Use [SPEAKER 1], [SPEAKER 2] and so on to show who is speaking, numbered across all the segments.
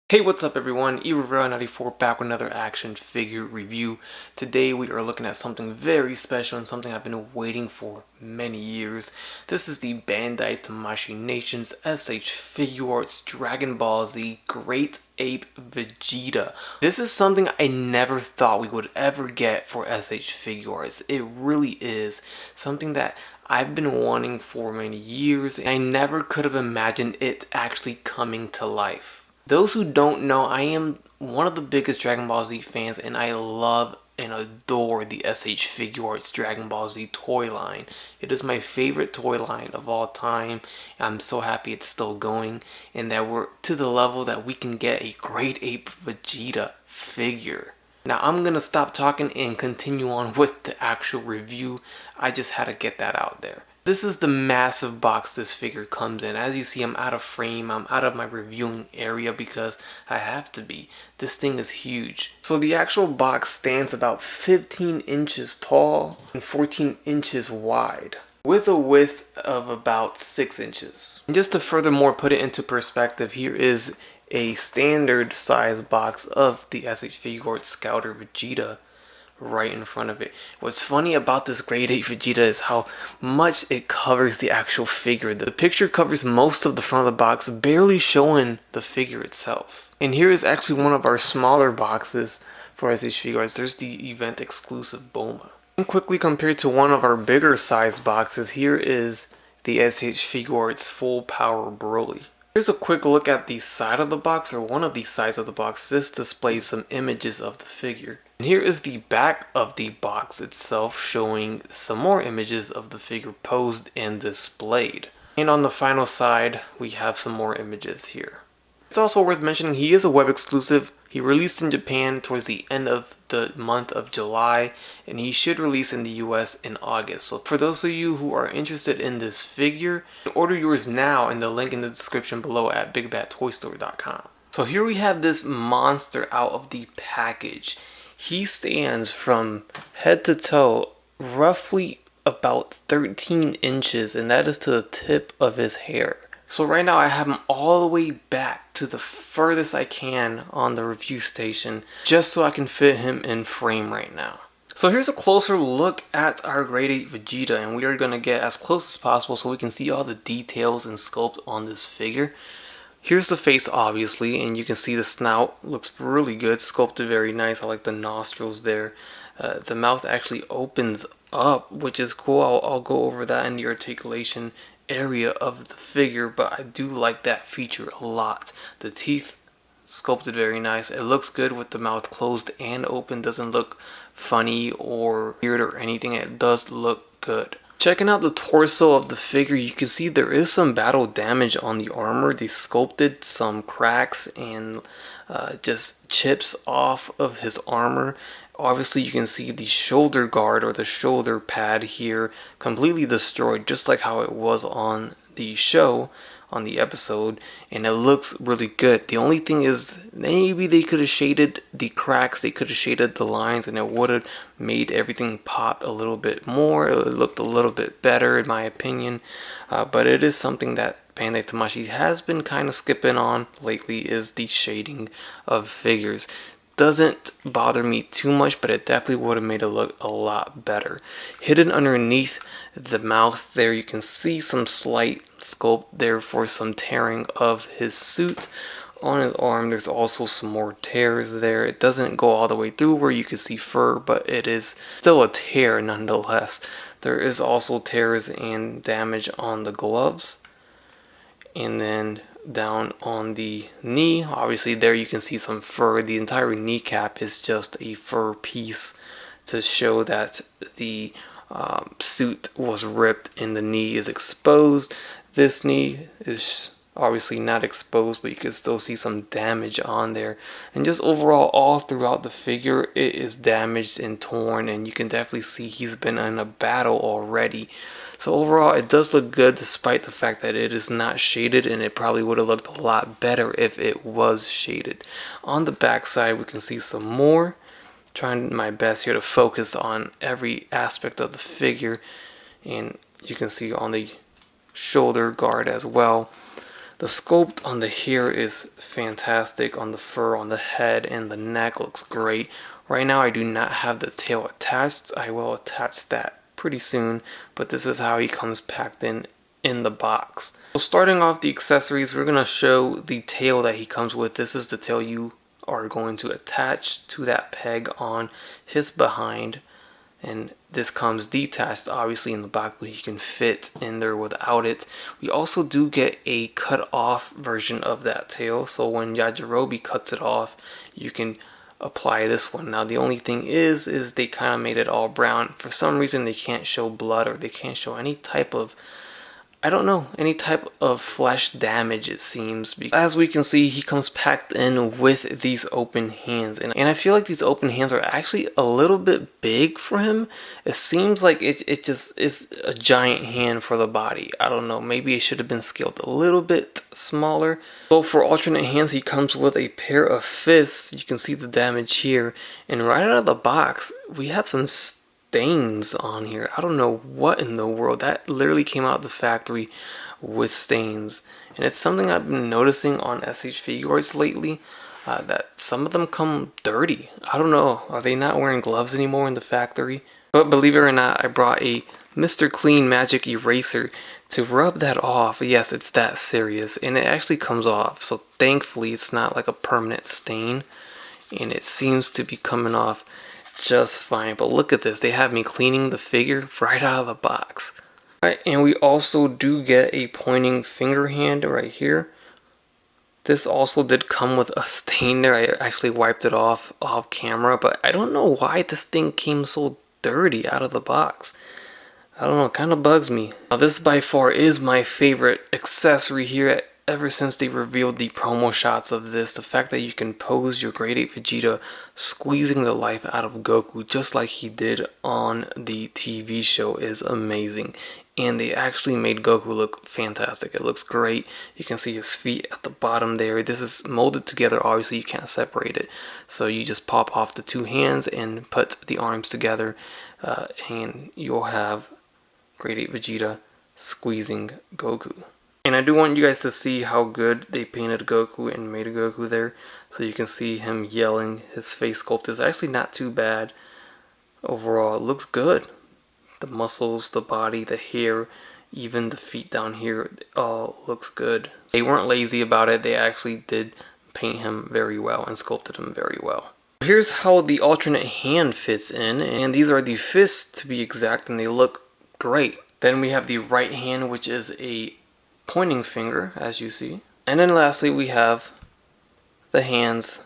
[SPEAKER 1] Hey, what's up everyone? eRivera94 back with another action figure review. Today we are looking at something very special and something I've been waiting for many years. This is the Bandai Tamashii Nations SH Figuarts Dragon Ball Z Great Ape Vegeta. This is something I never thought we would ever get for SH Figuarts. It really is something that I've been wanting for many years, and I never could have imagined it actually coming to life. Those who don't know, I am one of the biggest Dragon Ball Z fans, and I love and adore the SH Figuarts Dragon Ball Z toy line. It is my favorite toy line of all time. I'm so happy it's still going and that we're to the level that we can get a Great Ape Vegeta figure. Now I'm gonna stop talking and continue on with the actual review. I just had to get that out there. This is the massive box this figure comes in. As you see, I'm out of frame. I'm out of my reviewing area because I have to be. This thing is huge. So the actual box stands about 15 inches tall and 14 inches wide, with a width of about 6 inches. And just to furthermore put it into perspective, here is a standard size box of the SH Figuarts Scouter Vegeta right in front of it. What's funny about this Great Ape Vegeta is how much it covers the actual figure. The picture covers most of the front of the box, barely showing the figure itself. And here is actually one of our smaller boxes for SH Figuarts. There's the event exclusive Boma. And quickly compared to one of our bigger size boxes, here is the SH Figuarts Full Power Broly. Here's a quick look at the side of the box, or one of the sides of the box. This displays some images of the figure. And here is the back of the box itself, showing some more images of the figure posed and displayed. And on the final side, we have some more images here. It's also worth mentioning he is a web exclusive. He released in Japan towards the end of the month of July, and he should release in the US in August. So for those of you who are interested in this figure, order yours now in the link in the description below at BigBadToyStore.com. So here we have this monster out of the package. He stands from head to toe roughly about 13 inches, and that is to the tip of his hair. So right now I have him all the way back to the furthest I can on the review station, just so I can fit him in frame right now. So here's a closer look at our Great Ape Vegeta, and we are going to get as close as possible so we can see all the details and sculpt on this figure. Here's the face, obviously, and you can see the snout looks really good, sculpted very nice. I like the nostrils there. The mouth actually opens up, which is cool. I'll go over that in the articulation area of the figure, but I do like that feature a lot. The teeth sculpted very nice. It looks good with the mouth closed and open. Doesn't look funny or weird or anything. It does look good. Checking out the torso of the figure, you can see there is some battle damage on the armor. They sculpted some cracks and just chips off of his armor. Obviously you can see the shoulder guard or the shoulder pad here completely destroyed, just like how it was on the show, on the episode, and it looks really good. The only thing is maybe they could have shaded the cracks, they could have shaded the lines, and it would have made everything pop a little bit more. It looked a little bit better in my opinion, but it is something that Bandai Tamashii has been kind of skipping on lately, is the shading of figures. Doesn't bother me too much, but it definitely would have made it look a lot better. Hidden underneath the mouth there, you can see some slight sculpt there for some tearing of his suit. On his arm, there's also some more tears there. It doesn't go all the way through where you can see fur, but it is still a tear nonetheless. There is also tears and damage on the gloves. And then down on the knee, obviously there you can see some fur. The entire kneecap is just a fur piece to show that the suit was ripped and the knee is exposed. This knee is obviously not exposed, but you can still see some damage on there. And just overall, all throughout the figure, it is damaged and torn, and you can definitely see he's been in a battle already. So overall, it does look good despite the fact that it is not shaded, and it probably would have looked a lot better if it was shaded. On the back side, we can see some more. Trying my best here to focus on every aspect of the figure, and you can see on the shoulder guard as well. The sculpt on the hair is fantastic, on the fur, on the head, and the neck looks great. Right now I do not have the tail attached. I will attach that pretty soon, but this is how he comes packed in the box. So starting off the accessories, we're going to show the tail that he comes with. This is the tail you are going to attach to that peg on his behind, and this comes detached obviously in the box, but you can fit in there without it. We also do get a cut off version of that tail, so when Yajirobe cuts it off, you can apply this one. Now the only thing is they kind of made it all brown. For some reason they can't show blood, or they can't show any type of, I don't know, any type of flesh damage, it seems. As we can see, he comes packed in with these open hands, and I feel like these open hands are actually a little bit big for him. It seems like it just is a giant hand for the body. I don't know, maybe it should have been scaled a little bit smaller. So for alternate hands, he comes with a pair of fists. You can see the damage here, and right out of the box we have some stains on here. I don't know what in the world. That literally came out of the factory with stains, and it's something I've been noticing on SH Figuarts lately, that some of them come dirty. I don't know, are they not wearing gloves anymore in the factory? But believe it or not, I brought a Mr. Clean Magic Eraser to rub that off. Yes, it's that serious, and it actually comes off, so thankfully it's not like a permanent stain, and it seems to be coming off just fine. But look at this, they have me cleaning the figure right out of the box. Alright, and we also do get a pointing finger hand right here. This also did come with a stain there. I actually wiped it off camera, but I don't know why this thing came so dirty out of the box. I don't know, it kind of bugs me. Now this by far is my favorite accessory here ever since they revealed the promo shots of this. The fact that you can pose your Grade 8 Vegeta squeezing the life out of Goku just like he did on the TV show is amazing. And they actually made Goku look fantastic. It looks great. You can see his feet at the bottom there. This is molded together, obviously you can't separate it. So you just pop off the two hands and put the arms together, and you'll have Grade 8 Vegeta squeezing Goku. And I do want you guys to see how good they painted Goku and made Goku there. So you can see him yelling. His face sculpt is actually not too bad. Overall, it looks good. The muscles, the body, the hair, even the feet down here, it all looks good. They weren't lazy about it. They actually did paint him very well and sculpted him very well. Here's how the alternate hand fits in. And these are the fists to be exact, and they look great. Then we have the right hand, which is a pointing finger, as you see. And then lastly we have the hands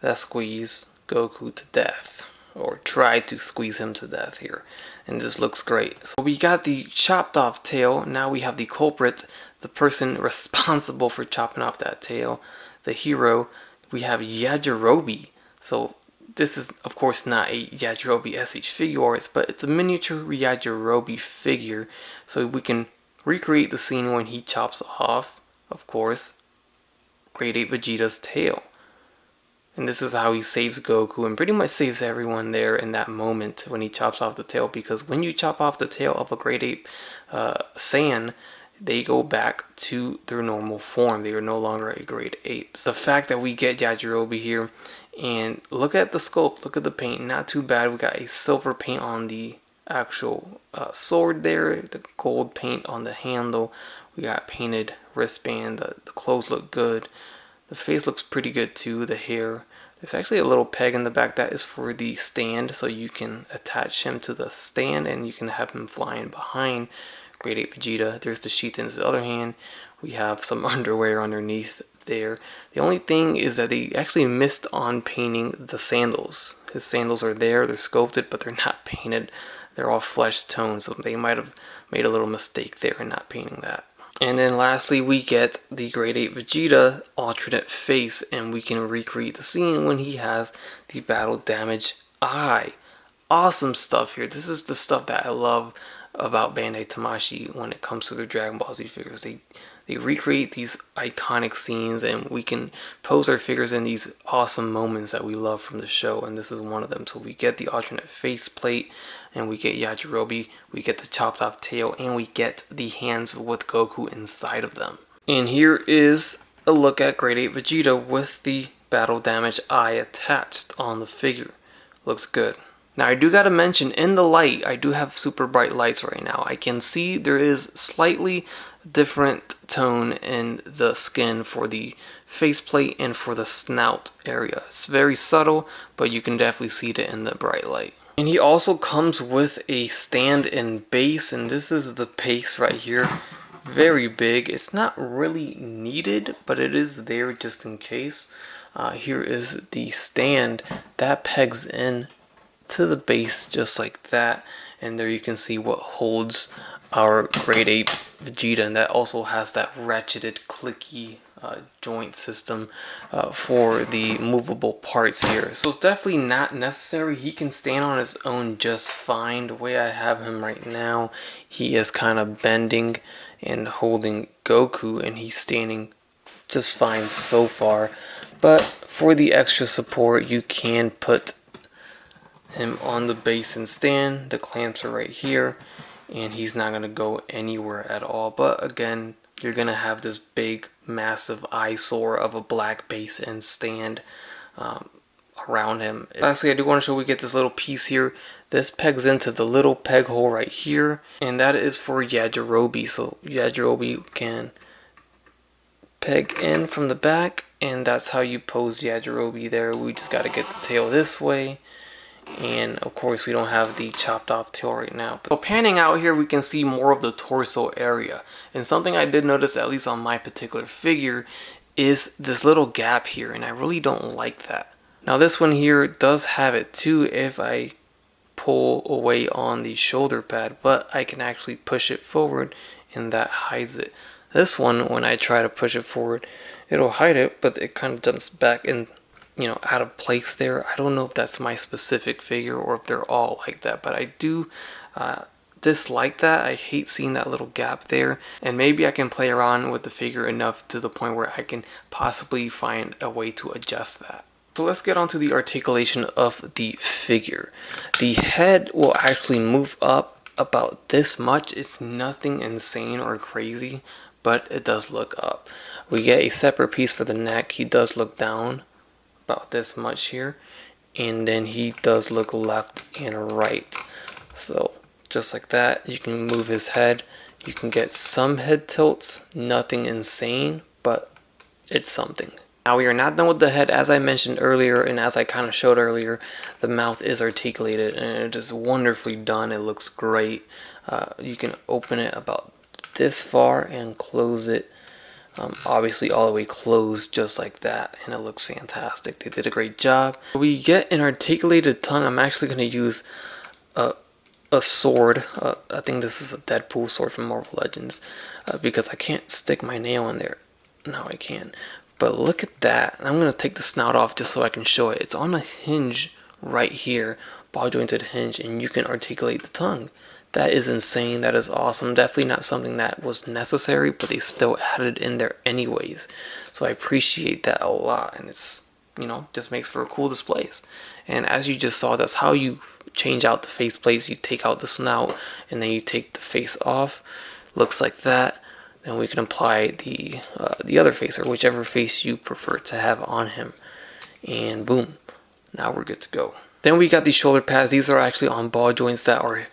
[SPEAKER 1] that squeeze Goku to death, or try to squeeze him to death here, and this looks great. So we got the chopped off tail. Now we have the culprit, the person responsible for chopping off that tail, the hero. We have Yajirobe. So this is of course not a Yajirobe SH Figuarts, but it's a miniature Yajirobe figure, so we can recreate the scene when he chops off, of course, Grade 8 Vegeta's tail. And this is how he saves Goku and pretty much saves everyone there in that moment when he chops off the tail, because when you chop off the tail of a Grade 8 Saiyan, they go back to their normal form. They are no longer a Grade 8. So the fact that we get Yajirobe here, and look at the sculpt, look at the paint, not too bad. We got a silver paint on the actual sword there, the gold paint on the handle, we got painted wristband, the clothes look good, the face looks pretty good too, the hair. There's actually a little peg in the back that is for the stand, so you can attach him to the stand and you can have him flying behind Grade 8 Vegeta. There's the sheath in his other hand. We have some underwear underneath there. The only thing is that they actually missed on painting the sandals. His sandals are there, they're sculpted, but they're not painted. They're all flesh tone, so they might have made a little mistake there in not painting that. And then lastly we get the Grade 8 Vegeta alternate face, and we can recreate the scene when he has the battle damage eye. Awesome stuff here. This is the stuff that I love about Bandai Tamashii when it comes to their Dragon Ball Z figures. They recreate these iconic scenes, and we can pose our figures in these awesome moments that we love from the show, and this is one of them. So we get the alternate face plate, and we get Yajirobe, we get the chopped off tail, and we get the hands with Goku inside of them. And here is a look at Grade 8 Vegeta with the battle damage eye attached on the figure. Looks good. Now I do gotta mention, in the light, I do have super bright lights right now. I can see there is slightly different tone in the skin for the faceplate and for the snout area. It's very subtle, but you can definitely see it in the bright light. And he also comes with a stand and base, and this is the base right here. Very big. It's not really needed, but it is there just in case. Here is the stand that pegs in to the base just like that, and there you can see what holds our Grade 8 Vegeta, and that also has that ratcheted clicky joint system for the movable parts here. So it's definitely not necessary. He can stand on his own just fine. The way I have him right now, he is kind of bending and holding Goku, and he's standing just fine so far. But for the extra support, you can put him on the base and stand. The clamps are right here, and he's not going to go anywhere at all. But again, you're going to have this big massive eyesore of a black base and stand around him. Lastly, I do want to show we get this little piece here. This pegs into the little peg hole right here, and that is for Yajirobe. So Yajirobe can peg in from the back, and that's how you pose Yajirobe there. We just got to get the tail this way. And of course we don't have the chopped off tail right now. So panning out here, we can see more of the torso area. And something I did notice, at least on my particular figure, is this little gap here, and I really don't like that. Now this one here does have it too if I pull away on the shoulder pad, but I can actually push it forward and that hides it. This one, when I try to push it forward, it'll hide it, but it kind of jumps back in, you know, out of place there. I don't know if that's my specific figure or if they're all like that, but I do dislike that. I hate seeing that little gap there, and maybe I can play around with the figure enough to the point where I can possibly find a way to adjust that. So let's get on to the articulation of the figure. The head will actually move up about this much. It's nothing insane or crazy, but it does look up. We get a separate piece for the neck. He does look down about this much here, and then he does look left and right. So just like that, you can move his head. You can get some head tilts, nothing insane, but it's something. Now we are not done with the head. As I mentioned earlier, and as I kind of showed earlier, the mouth is articulated and it is wonderfully done. It looks great. You can open it about this far and close it obviously all the way closed just like that, and it looks fantastic. They did a great job. We get an articulated tongue. I'm actually going to use a sword. I think this is a Deadpool sword from Marvel Legends because I can't stick my nail in there. Now I can. But look at that. I'm going to take the snout off just so I can show it. It's on a hinge right here, ball jointed hinge, and you can articulate the tongue. That is insane. That is awesome. Definitely not something that was necessary, but they still added in there anyways. So I appreciate that a lot, and it's, you know, just makes for cool displays. And as you just saw, that's how you change out the face plates. You take out the snout, and then you take the face off. Looks like that. Then we can apply the other face, or whichever face you prefer to have on him. And boom. Now we're good to go. Then we got these shoulder pads. These are actually on ball joints that are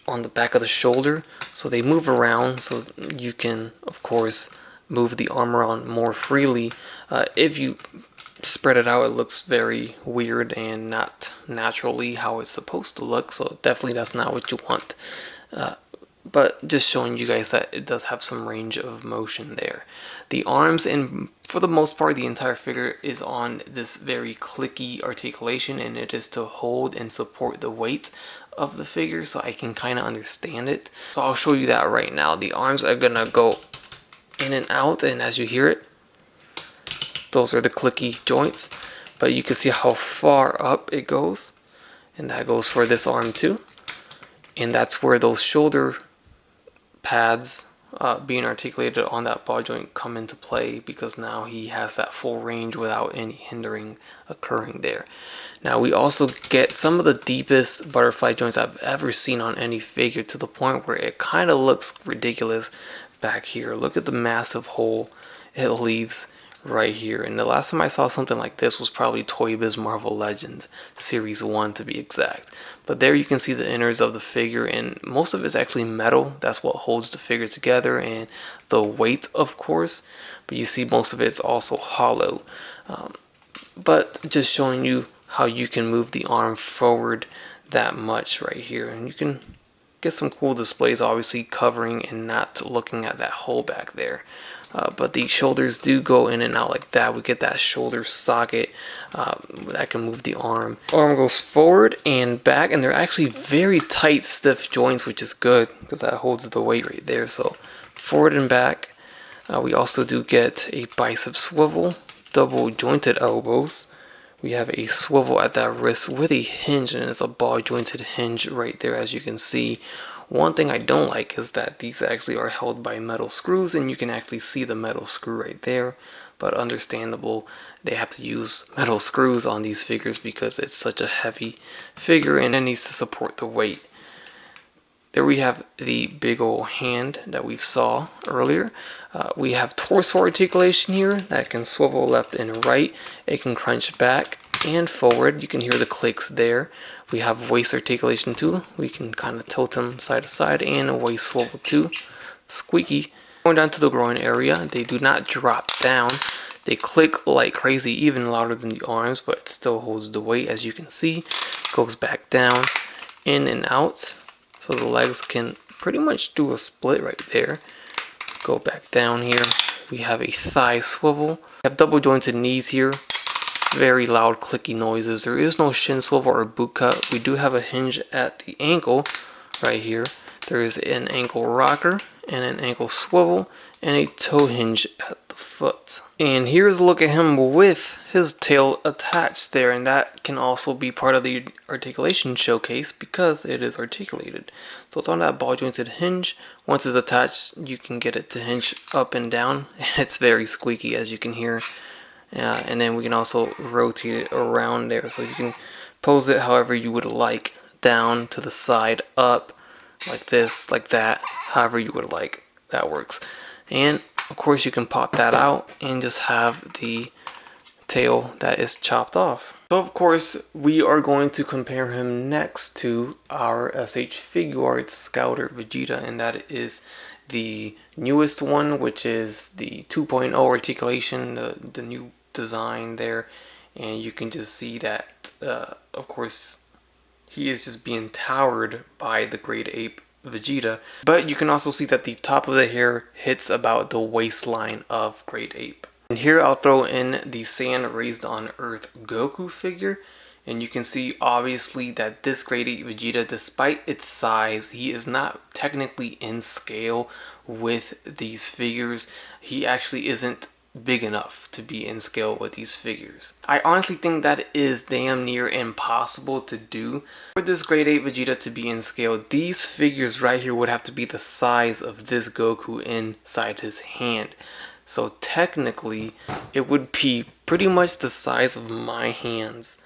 [SPEAKER 1] on the back of the shoulder, so they move around, so you can of course move the arm around more freely. If you spread it out, it looks very weird and not naturally how it's supposed to look, so definitely that's not what you want. But just showing you guys that it does have some range of motion there. The arms, and for the most part the entire figure, is on this very clicky articulation, and it is to hold and support the weight of the figure, so I can kind of understand it. So I'll show you that right now. The arms are gonna go in and out, and as you hear it, those are the clicky joints, but you can see how far up it goes, and that goes for this arm too. And that's where those shoulder pads being articulated on that ball joint come into play, because now he has that full range without any hindering occurring there. Now we also get some of the deepest butterfly joints I've ever seen on any figure, to the point where it kind of looks ridiculous, back here. Look at the massive hole it leaves right here. And the last time I saw something like this was probably Toy Biz Marvel Legends Series 1 to be exact. But there you can see the innards of the figure, and most of it's actually metal. That's what holds the figure together, and the weight, of course. But you see most of it's also hollow. But just showing you how you can move the arm forward that much right here, and you can get some cool displays, obviously covering and not looking at that hole back there. But the shoulders do go in and out like that. We get that shoulder socket that can move the arm. Arm goes forward and back, and they're actually very tight, stiff joints, which is good because that holds the weight right there. So forward and back. We also do get a bicep swivel, double jointed elbows. We have a swivel at that wrist with a hinge, and it's a ball jointed hinge right there, as you can see. One thing I don't like is that these actually are held by metal screws, and you can actually see the metal screw right there. But understandable, they have to use metal screws on these figures because it's such a heavy figure and it needs to support the weight. There we have the big old hand that we saw earlier. We have torso articulation here that can swivel left and right. It can crunch back and forward. You can hear the clicks there. We have waist articulation too. We can kind of tilt them side to side, and a waist swivel too. Squeaky. Going down to the groin area, they do not drop down. They click like crazy, even louder than the arms, but it still holds the weight, as you can see. Goes back down, in and out. So the legs can pretty much do a split right there. Go back down here. We have a thigh swivel. We have double jointed knees here. Very loud clicky noises. There is no shin swivel or boot cut. We do have a hinge at the ankle right here. There is an ankle rocker and an ankle swivel and a toe hinge at the foot. And here's a look at him with his tail attached there, and that can also be part of the articulation showcase because it is articulated. So it's on that ball jointed hinge. Once it's attached, you can get it to hinge up and down. It's very squeaky, as you can hear. And then we can also rotate it around there, so you can pose it however you would like. Down, to the side, up, like this, like that, however you would like. That works. And of course you can pop that out and just have the tail that is chopped off. So of course we are going to compare him next to our SH Figuarts Scouter Vegeta, and that is the newest one, which is the 2.0 articulation, the new design there. And you can just see that of course he is just being towered by the Great Ape Vegeta, but you can also see that the top of the hair hits about the waistline of Great Ape. And here I'll throw in the Sand Raised on Earth Goku figure, and you can see obviously that this Great Ape Vegeta, despite its size, he is not technically in scale with these figures. He actually isn't big enough to be in scale with these figures. I honestly think that is damn near impossible to do. For this Great Ape Vegeta to be in scale, these figures right here would have to be the size of this Goku inside his hand. So technically it would be pretty much the size of my hands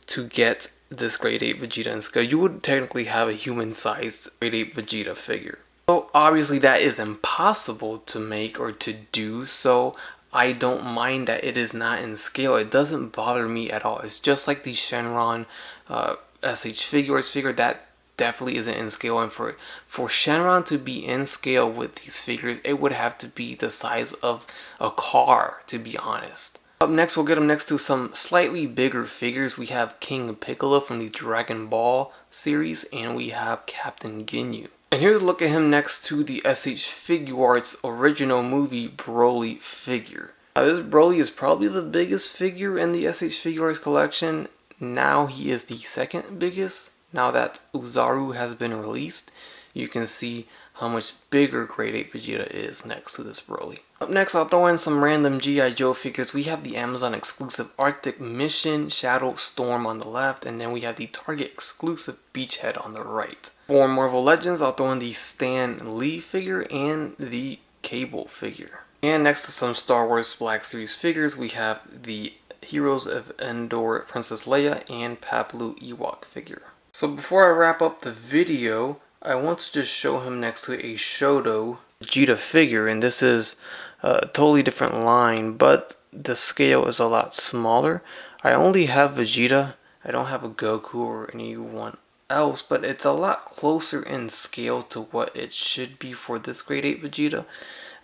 [SPEAKER 1] to get this Great Ape Vegeta in scale. You would technically have a human-sized Great Ape Vegeta figure. So obviously that is impossible to make or to do, so I don't mind that it is not in scale. It doesn't bother me at all. It's just like the Shenron SH Figuarts figure that definitely isn't in scale. And for Shenron to be in scale with these figures, it would have to be the size of a car, to be honest. Up next, we'll get him next to some slightly bigger figures. We have King Piccolo from the Dragon Ball series, and we have Captain Ginyu. And here's a look at him next to the SH Figuarts original movie Broly figure. This Broly is probably the biggest figure in the SH Figuarts collection. Now he is the second biggest. Now that Uzaru has been released, you can see how much bigger Great Ape Vegeta is next to this Broly. Up next, I'll throw in some random G.I. Joe figures. We have the Amazon exclusive Arctic Mission Shadow Storm on the left, and then we have the Target exclusive Beachhead on the right. For Marvel Legends, I'll throw in the Stan Lee figure and the Cable figure. And next to some Star Wars Black Series figures, we have the Heroes of Endor Princess Leia and Paploo Ewok figure. So before I wrap up the video, I want to just show him next to a Shoto Vegeta figure, and this is a totally different line, but the scale is a lot smaller. I only have Vegeta. I don't have a Goku or anyone else, but it's a lot closer in scale to what it should be for this grade 8 Vegeta.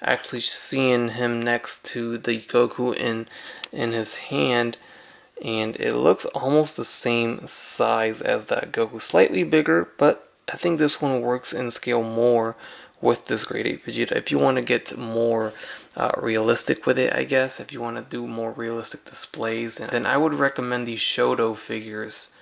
[SPEAKER 1] Actually seeing him next to the Goku in his hand, and it looks almost the same size as that Goku, slightly bigger, but I think this one works in scale more with this grade 8 Vegeta. If you want to get more realistic with it, I guess, if you want to do more realistic displays, then I would recommend these Shoto figures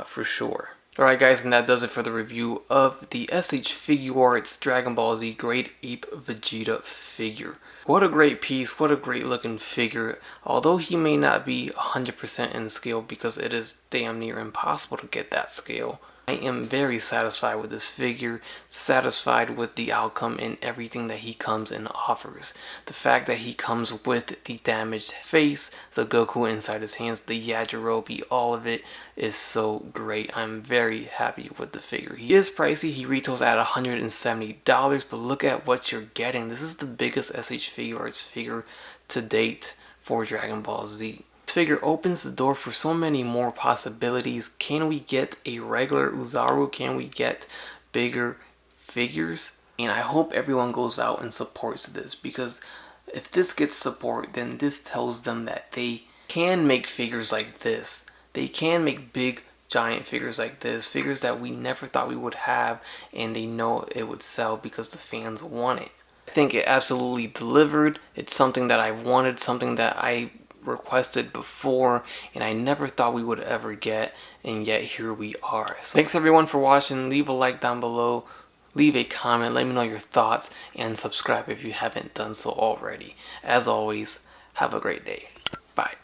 [SPEAKER 1] for sure. Alright guys, and that does it for the review of the SH Figuarts Dragon Ball Z Grade APE Vegeta figure. What a great piece, what a great looking figure. Although he may not be 100% in scale because it is damn near impossible to get that scale, I am very satisfied with this figure, satisfied with the outcome and everything that he comes and offers. The fact that he comes with the damaged face, the Goku inside his hands, the Yajirobe, all of it is so great. I'm very happy with the figure. He is pricey, he retails at $170, but look at what you're getting. This is the biggest SH Figuarts figure to date for Dragon Ball Z. Figure opens the door for so many more possibilities. Can we get a regular Uzaru? Can we get bigger figures? And I hope everyone goes out and supports this, because if this gets support, then this tells them that they can make figures like this. They can make big giant figures like this, figures that we never thought we would have, and they know it would sell because the fans want it. I think it absolutely delivered. It's something that I wanted, something that I requested before, and I never thought we would ever get, and yet here we are. So thanks everyone for watching. Leave a like down below, leave a comment, let me know your thoughts, and subscribe if you haven't done so already. As always, have a great day. Bye.